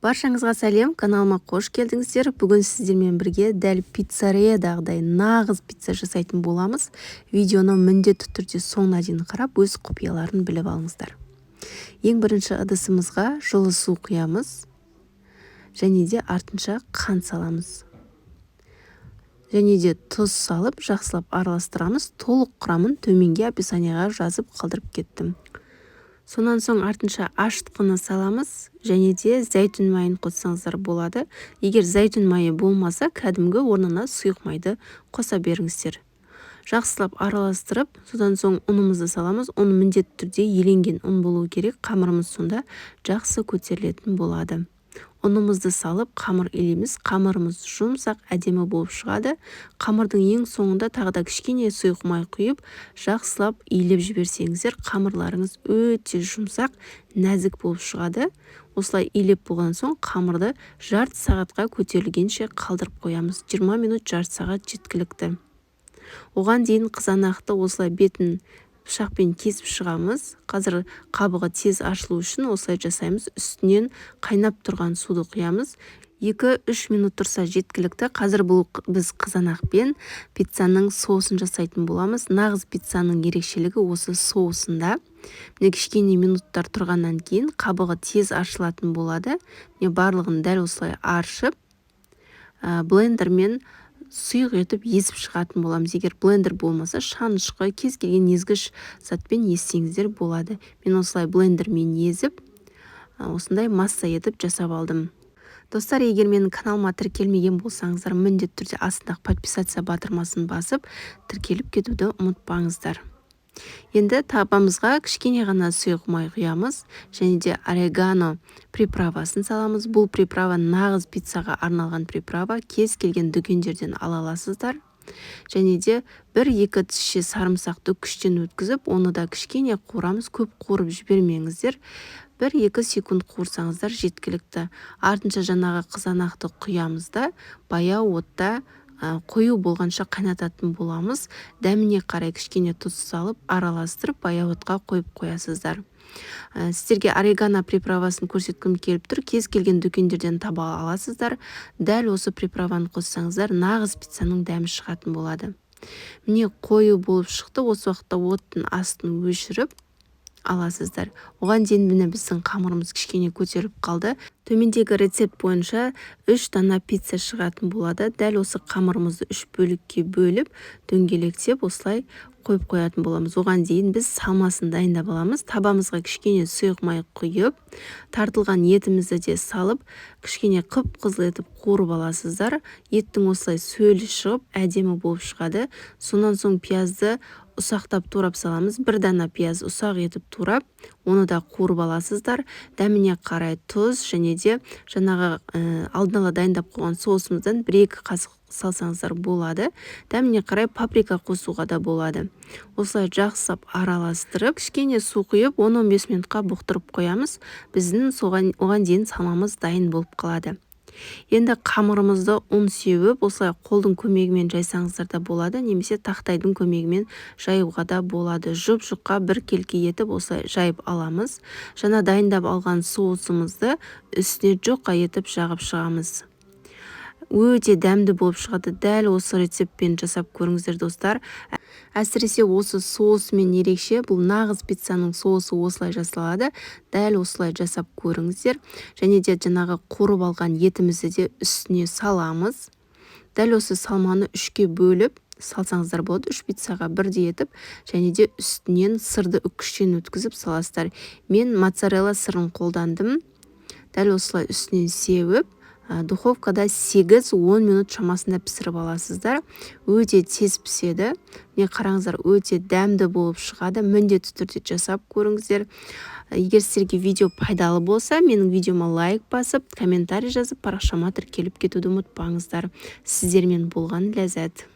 Баршаңызға сәлем, каналыма қош келдіңіздер. Бүгін сіздермен бірге дәл пиццериядағыдай нағыз пицца жасайтын боламыз. Видеоны міндетті түрде соңына дейін қарап, өз құпияларын біліп алыңыздар. Ең бірінші ыдысымызға жылы су құямыз. Және де артынша қант саламыз. Және де тұз салып, жақсылап араластырамыз. Толық құрамын төменге описанияға жазып қалдырып кеттім. Сонан соң артынша ашытқыны саламыз, және де зәйтүн майын қоссаңыздар болады. Егер зәйтүн майы болмаса, кәдімгі орнына сұйық майды қоса беріңіздер. Жақсылап араластырып, содан соң ұнымызды саламыз. Оны міндетті түрде еленген ұн болуы керек, қамырымыз сонда жақсы көтерілетін болады. Ұнымызды салып, қамыр илейміз. Қамырымыз жұмсақ, әдемі болып шығады. Қамырдың ең соңында тағы да кішкене сұйық май құйып, жақсылап илеп жіберсеңіздер, қамырларыңыз өте жұмсақ, нәзік болып шығады. Осылай илеп болған соң, қамырды жарты сағатқа көтерілгенше қалдырып қоямыз. 20 минут жарты сағат жеткілікті. Оған дейін қызанақты осылай бетін пышақпен кесіп шығамыз. Қазір қабығы тез ашылу үшін осылай жасаймыз. Үстінен қайнап тұрған суды құямыз. 2-3 минут тұрса жеткілікті. Қазір біз қызанақпен пиццаның соусын жасайтын боламыз. Нағыз пиццаның ерекшелігі осы соусында. Міне кішкене минуттар тұрғаннан кейін қабығы тез ашылатын болады. Міне барлығын дәл осылай аршып, блендермен сұйық етіп езіп шығатын боламыз. Егер блендер болмаса, шанышқы, кез келген езгіш затпен езсеңіздер болады. Мен осылай блендермен езіп, осындай масса етіп жасап алдым. Достар, егер менің каналыма тіркелмеген болсаңыздар, міндетті түрде астындағы подписация батырмасын басып, тіркеліп кетуді ұмытпаңыздар. Енді табамызға кішкене ғана сұйық май құямыз, және де орегано приправасын саламыз. Бұл приправа нағыз пиццаға арналған приправа, кез келген дүкендерден ала аласыздар. Және де 1-2 тісше сарымсақты күштен өткізіп, оны да кішкене қуырамыз, көп қуырып жібермеңіздер. 1-2 секунд қуырсаңыздар жеткілікті. Артынша жаңағы қызанақты құямыз да, баяу отта қою болғанша қайнататын боламыз. Дәміне қарай кішкене тұз салып, араластырып, баяу отқа қойып қоясыздар. Сіздерге орегано приправасын көрсеткім келіп тұр. Кез келген дүкендерден таба аласыздар. Дәл осы приправаны қоссаңыздар, нағыз пиццаның дәмі шығатын болады. Міне қою болып шықты. Осы уақытта оттың астын өшіріп аласыздар. Оған дейін біздің қамырымыз кішкене көтеріліп қалды. Төмендегі рецепт бойынша 3 дана пицца шығатын болады. Дәл осы қамырымызды 3 бөлікке бөліп, дөңгелектеп осылай қойып қоятын боламыз. Оған дейін біз салмасын дайындап аламыз. Табамызға кішкене сұйық май құйып, тартылған етімізді де салып, кішкене қып-қызыл етіп қуырып аласыздар. Еттің осылай сөлі шығып, әдемі болып шығады. Сонан соң пиязды ұсақтап турап саламыз. 1 дана пияз ұсақ етіп турап, оны да қуырып аласыздар. Дәміне қарай тұз, және де жаңағы алдын ала дайындап қойған соусымыздан 1-2 қасық салсаңыздар болады. Дәміне қарай паприка қосуға да болады. Осылай жақсылап араластырып, кішкене су құйып, 10-15 минутқа бұқтырып қоямыз. Біздің оған дейін салмамыз дайын болып қалады. Енді қамырымызды ұн сеуіп, осылай қолдың көмегімен жайсаңыздар да болады, немесе тақтайдың көмегімен жаюға да болады. Жұп-жұқа бір келке етіп осылай жайып аламыз. Жаңа дайындап алған соусымызды үстіне жұқа етіп жағып шығамыз. Өте дәмді болып шығады. Дәл осы рецептпен жасап көріңіздер, достар. Әсіресе осы соусымен ерекше, бұл нағыз пиццаның соусы осылай жасалады. Дәл осылай жасап көріңіздер. Және де жаңағы қуырып алған етімізді де үстіне саламыз. Дәл осы салманы 3-ке бөліп салсаңыздар болады. 3 пиццаға бірдей етіп, және де үстінен сырды үккіштен өткізіп саласыздар. Мен моцарелла сырын қолдандым. Дәл осылай үстінен сеуіп, духовкада 8-10 минут шамасында пісіріп аласыздар. Өте тез піседі. Не қараңыздар, өте дәмді болып шығады. Міндетті түрде жасап көріңіздер. Егер сіздерге видео пайдалы болса, менің видеома лайк басып, комментарий жазып, парақшама тіркеліп кетуді ұмытпаңыздар. Сіздермен болған ләззат.